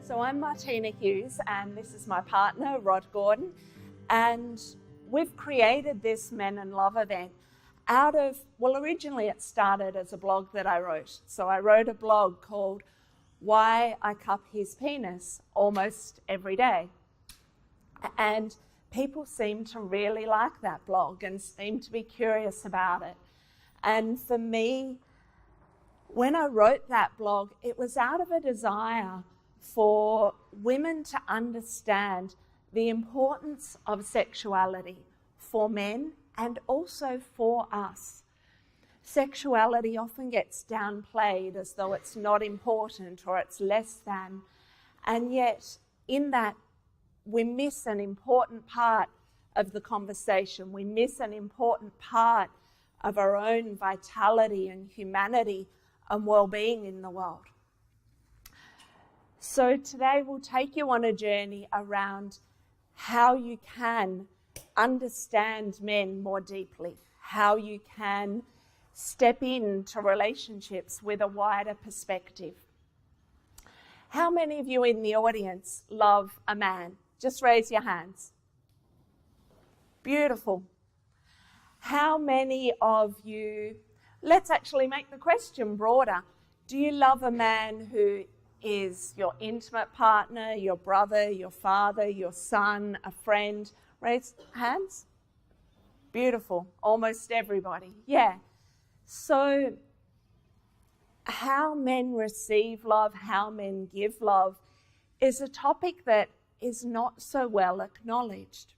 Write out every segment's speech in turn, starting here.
So I'm Martina Hughes, and this is my partner, Rod Gordon, and we've created this Men in Love event out of, well, originally it started as a blog that I wrote. So I wrote a blog called Why I Cup His Penis Almost Every Day. And people seem to really like that blog and seem to be curious about it. And for me, when I wrote that blog, it was out of a desire for women to understand the importance of sexuality for men and also for us. Sexuality often gets downplayed as though it's not important or it's less than, and yet in that we miss an important part of the conversation. We miss an important part of our own vitality and humanity and well-being in the world. So today we'll take you on a journey around how you can understand men more deeply, how you can step into relationships with a wider perspective. How many of you in the audience love a man? Just raise your hands. Beautiful. How many of you, let's actually make the question broader. Do you love a man who is your intimate partner, your brother, your father, your son, a friend? Raise hands. Beautiful. Almost everybody. Yeah. So how men receive love, how men give love is a topic that is not so well acknowledged.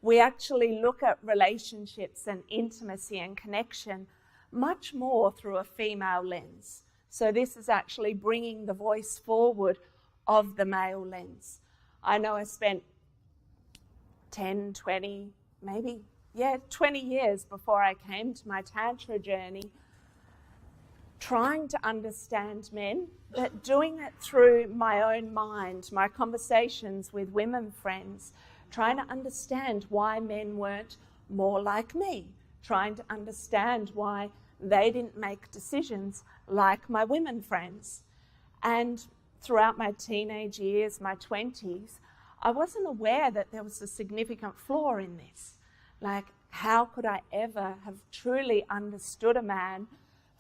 We actually look at relationships and intimacy and connection much more through a female lens. So this is actually bringing the voice forward of the male lens. I know I spent 10, 20, maybe, 20 years before I came to my Tantra journey trying to understand men, but doing it through my own mind, my conversations with women friends, trying to understand why men weren't more like me, trying to understand why they didn't make decisions like my women friends. And throughout my teenage years, my 20s, I wasn't aware that there was a significant flaw in this. Like, how could I ever have truly understood a man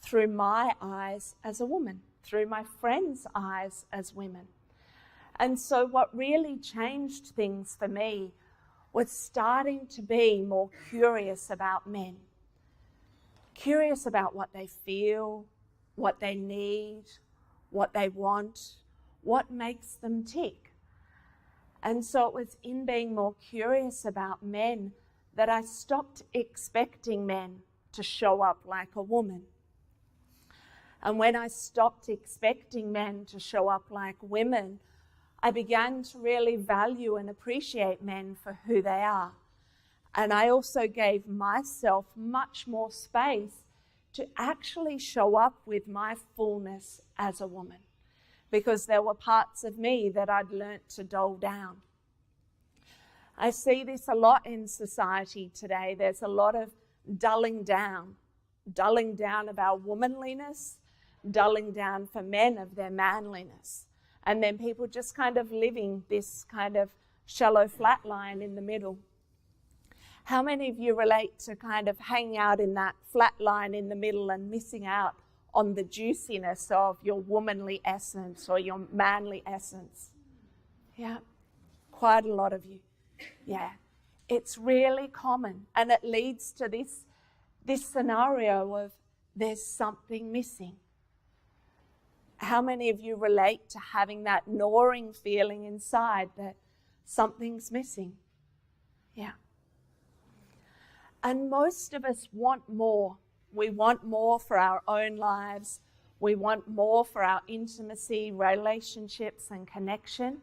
through my eyes as a woman, through my friends' eyes as women? And so what really changed things for me was starting to be more curious about men. Curious about what they feel, what they need, what they want, what makes them tick. And so it was in being more curious about men that I stopped expecting men to show up like a woman. And when I stopped expecting men to show up like women, I began to really value and appreciate men for who they are. And I also gave myself much more space to actually show up with my fullness as a woman, because there were parts of me that I'd learnt to dull down. I see this a lot in society today. There's a lot of dulling down of our womanliness, dulling down for men of their manliness, and then people just kind of living this kind of shallow flat line in the middle. How many of you relate to kind of hanging out in that flat line in the middle and missing out on the juiciness of your womanly essence or your manly essence? Yeah, quite a lot of you. Yeah, it's really common, and it leads to this scenario of there's something missing. How many of you relate to having that gnawing feeling inside that something's missing? Yeah. And most of us want more. We want more for our own lives. We want more for our intimacy, relationships, and connection.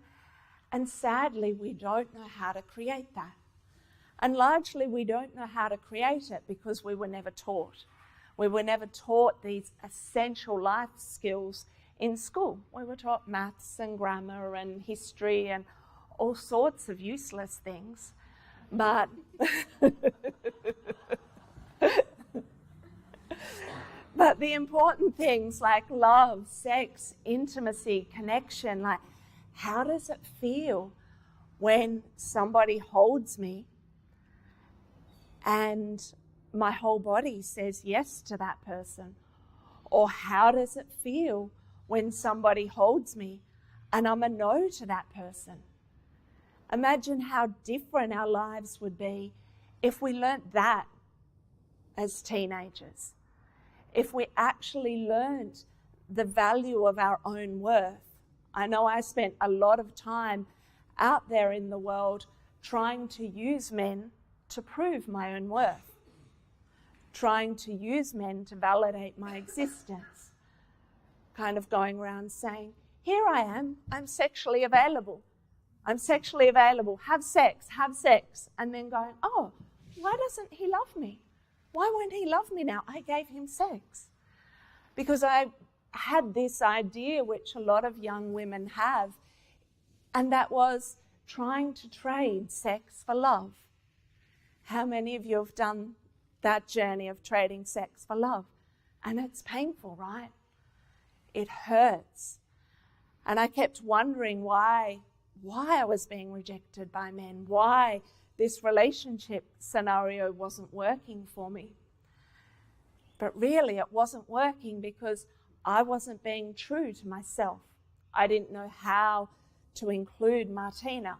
And sadly, we don't know how to create that. And largely, we don't know how to create it because we were never taught. We were never taught these essential life skills in school. We were taught maths and grammar and history and all sorts of useless things. But But the important things like love, sex, intimacy, connection, like how does it feel when somebody holds me and my whole body says yes to that person? Or how does it feel when somebody holds me and I'm a no to that person? Imagine how different our lives would be if we learnt that as teenagers. If we actually learnt the value of our own worth. I know I spent a lot of time out there in the world trying to use men to prove my own worth, trying to use men to validate my existence, kind of going around saying, here I am, I'm sexually available, have sex, and then going, oh, why doesn't he love me? Why won't he love me now? I gave him sex. Because I had this idea, which a lot of young women have, and that was trying to trade sex for love. How many of you have done that journey of trading sex for love? And it's painful, right? It hurts. And I kept wondering why I was being rejected by men, why this relationship scenario wasn't working for me. But really, it wasn't working because I wasn't being true to myself. I didn't know how to include Martina.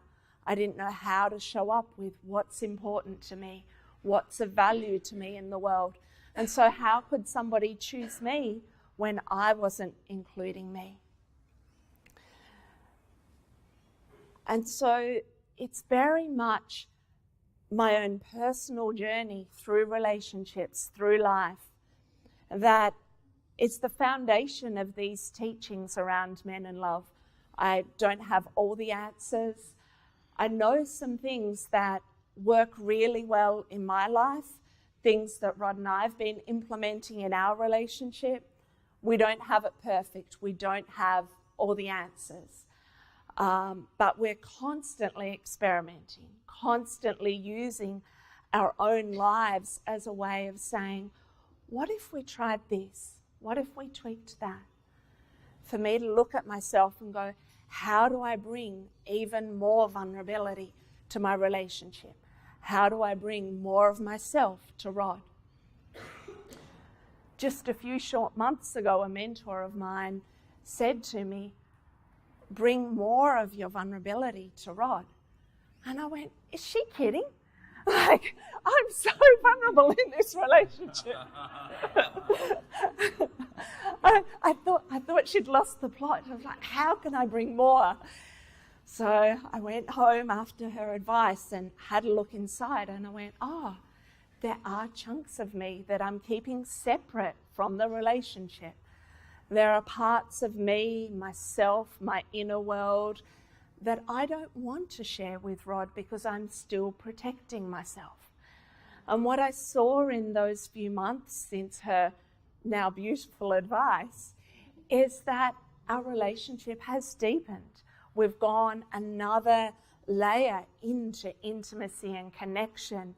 I didn't know how to show up with what's important to me, what's of value to me in the world. And so how could somebody choose me when I wasn't including me? And so it's very much my own personal journey through relationships, through life, that it's the foundation of these teachings around men and love. I don't have all the answers. I know some things that work really well in my life, things that Rod and I have been implementing in our relationship. We don't have it perfect. We don't have all the answers. But we're constantly experimenting, constantly using our own lives as a way of saying, what if we tried this? What if we tweaked that? For me to look at myself and go, how do I bring even more vulnerability to my relationship? How do I bring more of myself to Rod? Just a few short months ago, a mentor of mine said to me, bring more of your vulnerability to Rod. And I went, is she kidding? Like, I'm so vulnerable in this relationship. I thought she'd lost the plot. I was like, how can I bring more? So I went home after her advice and had a look inside, and I went, there are chunks of me that I'm keeping separate from the relationship. There are parts of me, myself, my inner world, that I don't want to share with Rod because I'm still protecting myself. And what I saw in those few months since her now beautiful advice is that our relationship has deepened. We've gone another layer into intimacy and connection,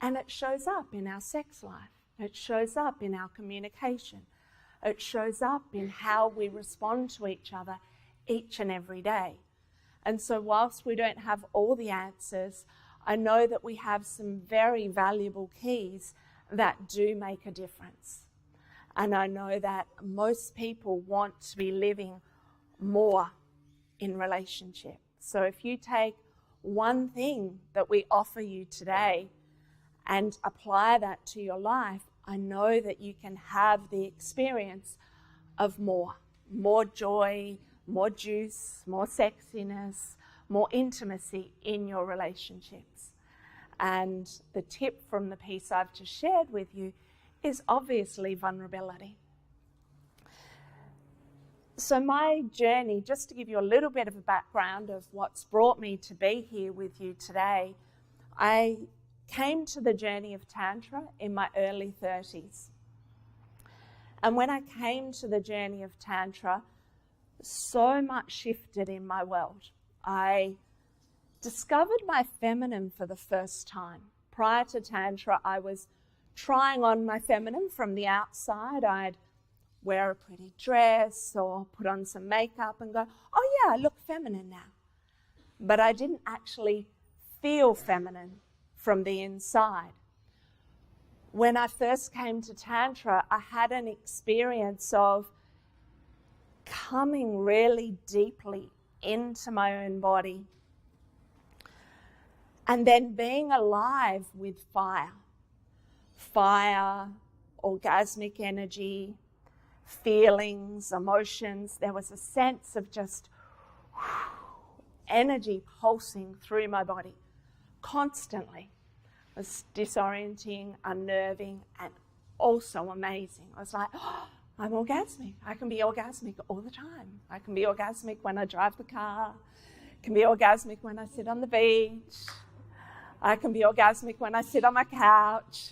and it shows up in our sex life. It shows up in our communication. It shows up in how we respond to each other each and every day. And so whilst we don't have all the answers, I know that we have some very valuable keys that do make a difference. And I know that most people want to be living more in relationship. So if you take one thing that we offer you today and apply that to your life, I know that you can have the experience of more joy, more juice, more sexiness, more intimacy in your relationships. And the tip from the piece I've just shared with you is obviously vulnerability. So my journey, just to give you a little bit of a background of what's brought me to be here with you today, I came to the journey of Tantra in my early 30s. And when I came to the journey of Tantra, so much shifted in my world. I discovered my feminine for the first time. Prior to Tantra, I was trying on my feminine from the outside. I'd wear a pretty dress or put on some makeup and go, oh yeah, I look feminine now. But I didn't actually feel feminine from the inside. When I first came to Tantra, I had an experience of coming really deeply into my own body and then being alive with fire. Fire, orgasmic energy, feelings, emotions. There was a sense of just energy pulsing through my body constantly. It was disorienting, unnerving, and also amazing. I was like, oh, I'm orgasmic. I can be orgasmic all the time. I can be orgasmic when I drive the car. I can be orgasmic when I sit on the beach. I can be orgasmic when I sit on my couch.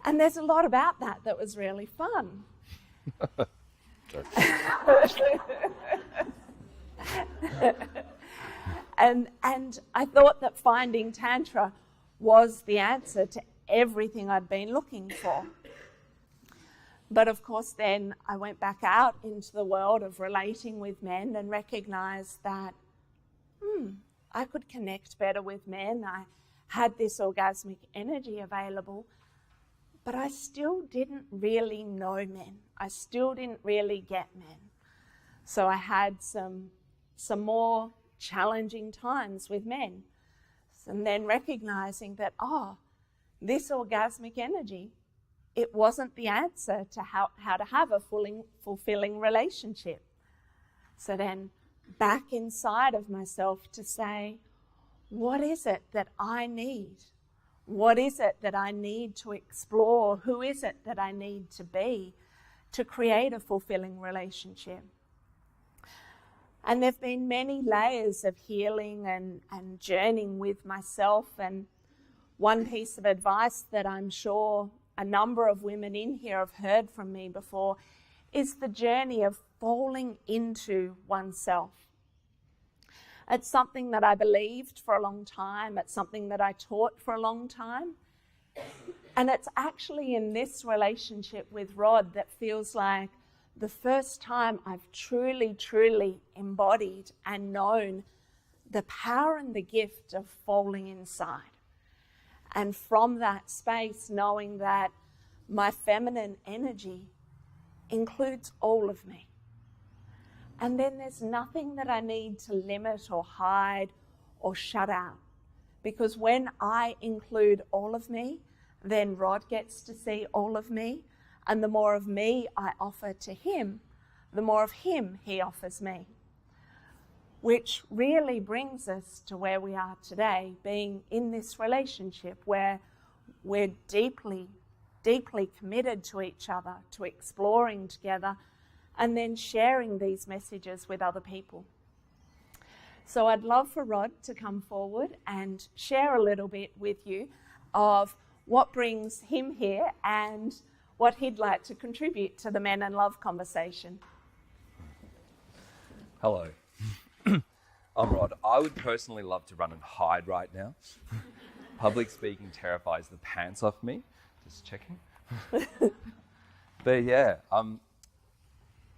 And there's a lot about that that was really fun. And I thought that finding Tantra was the answer to everything I'd been looking for. But of course, then I went back out into the world of relating with men and recognized that I could connect better with men. I had this orgasmic energy available, but I still didn't really know men. I still didn't really get men. So I had some more challenging times with men. And then recognizing that, this orgasmic energy, it wasn't the answer to how to have a fulfilling relationship. So then back inside of myself to say, what is it that I need? What is it that I need to explore? Who is it that I need to be to create a fulfilling relationship? And there have been many layers of healing and journeying with myself. And one piece of advice that I'm sure a number of women in here have heard from me before is the journey of falling into oneself. It's something that I believed for a long time. It's something that I taught for a long time. And it's actually in this relationship with Rod that feels like the first time I've truly, truly embodied and known the power and the gift of falling inside. And from that space, knowing that my feminine energy includes all of me. And then there's nothing that I need to limit or hide or shut out. Because when I include all of me, then Rod gets to see all of me. And the more of me I offer to him, the more of him he offers me. Which really brings us to where we are today, being in this relationship where we're deeply, deeply committed to each other, to exploring together, and then sharing these messages with other people. So I'd love for Rod to come forward and share a little bit with you of what brings him here and what he'd like to contribute to the Men and Love conversation. Hello. I'm Rod. I would personally love to run and hide right now. Public speaking terrifies the pants off me. Just checking. But yeah,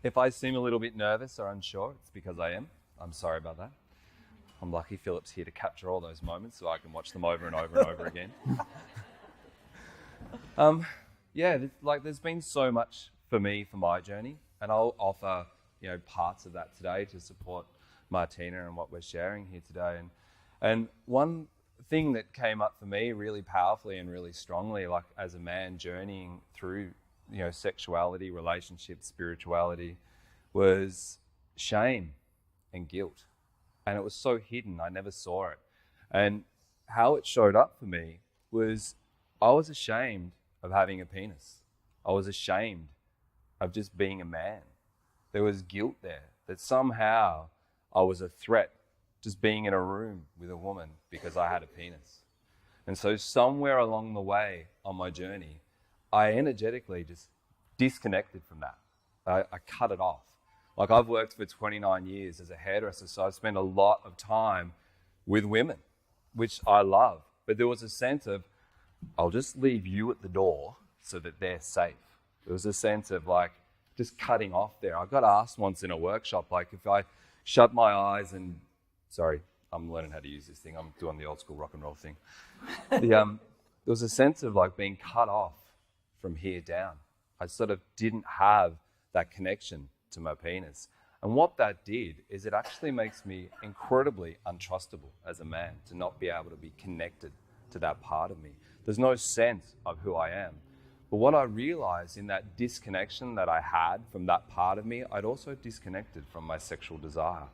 if I seem a little bit nervous or unsure, it's because I am. I'm sorry about that. I'm lucky Philip's here to capture all those moments so I can watch them over and over and over again. There's been so much for me for my journey, and I'll offer, parts of that today to support Martina and what we're sharing here today. And one thing that came up for me really powerfully and really strongly, like as a man journeying through, sexuality, relationships, spirituality, was shame and guilt. And it was so hidden, I never saw it. And how it showed up for me was I was ashamed of having a penis. I was ashamed of just being a man. There was guilt there that somehow I was a threat just being in a room with a woman because I had a penis. And so somewhere along the way on my journey, I energetically just disconnected from that. I cut it off. Like, I've worked for 29 years as a hairdresser, so I've spent a lot of time with women, which I love. But there was a sense of, I'll just leave you at the door so that they're safe. There was a sense of like just cutting off there. I got asked once in a workshop, like if I shut my eyes and, sorry, I'm learning how to use this thing. I'm doing the old school rock and roll thing. There was a sense of like being cut off from here down. I sort of didn't have that connection to my penis. And what that did is it actually makes me incredibly untrustable as a man to not be able to be connected to that part of me. There's no sense of who I am. But what I realized in that disconnection that I had from that part of me, I'd also disconnected from my sexual desire,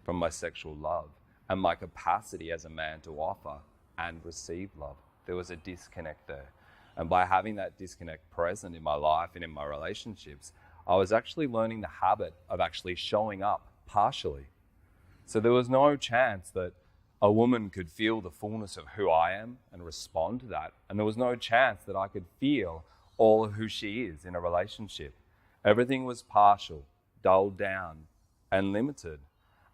from my sexual love, and my capacity as a man to offer and receive love. There was a disconnect there. And by having that disconnect present in my life and in my relationships, I was actually learning the habit of actually showing up partially. So there was no chance that a woman could feel the fullness of who I am and respond to that. And there was no chance that I could feel all of who she is in a relationship. Everything was partial, dulled down, and limited.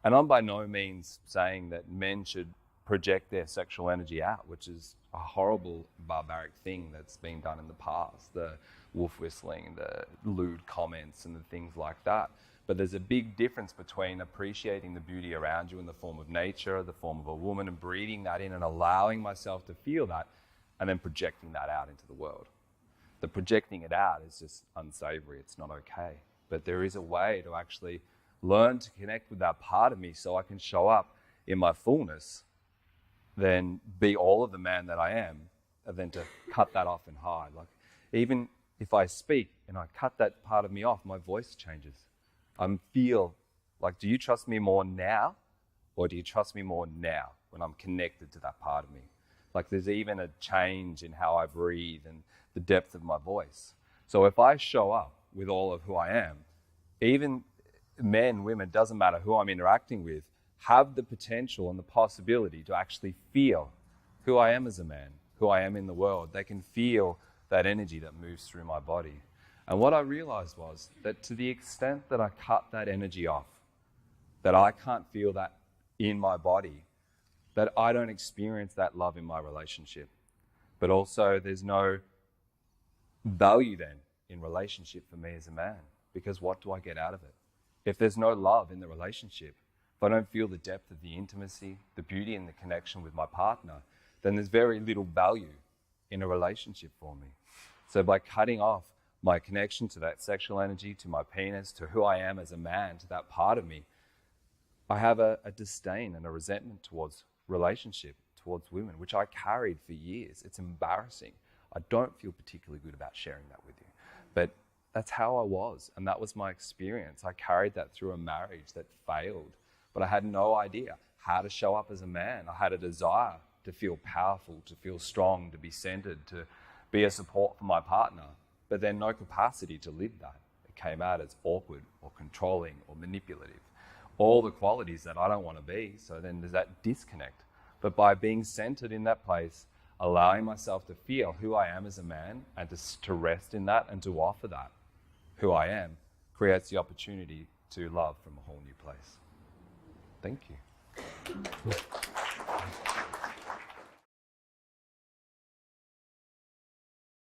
And I'm by no means saying that men should project their sexual energy out, which is a horrible, barbaric thing that's been done in the past. The wolf whistling, the lewd comments, and the things like that. But there's a big difference between appreciating the beauty around you in the form of nature, the form of a woman, and breathing that in and allowing myself to feel that, and then projecting that out into the world. The projecting it out is just unsavory. It's not okay. But there is a way to actually learn to connect with that part of me so I can show up in my fullness, then be all of the man that I am, and then to cut that off and hide. Like, even if I speak and I cut that part of me off, my voice changes. I feel like, do you trust me more now, or do you trust me more now when I'm connected to that part of me? Like, there's even a change in how I breathe and the depth of my voice. So if I show up with all of who I am, even men, women, doesn't matter who I'm interacting with, have the potential and the possibility to actually feel who I am as a man, who I am in the world. They can feel that energy that moves through my body. And what I realized was that to the extent that I cut that energy off, that I can't feel that in my body, that I don't experience that love in my relationship. But also there's no value then in relationship for me as a man, because what do I get out of it? If there's no love in the relationship, if I don't feel the depth of the intimacy, the beauty and the connection with my partner, then there's very little value in a relationship for me. So by cutting off my connection to that sexual energy, to my penis, to who I am as a man, to that part of me, I have a disdain and a resentment towards relationship, towards women, which I carried for years. It's embarrassing. I don't feel particularly good about sharing that with you. But that's how I was, and that was my experience. I carried that through a marriage that failed, but I had no idea how to show up as a man. I had a desire to feel powerful, to feel strong, to be centered, to be a support for my partner, but then no capacity to live that. It came out as awkward or controlling or manipulative. All the qualities that I don't want to be, so then there's that disconnect. But by being centered in that place, allowing myself to feel who I am as a man and to rest in that and to offer that, who I am, creates the opportunity to love from a whole new place. Thank you.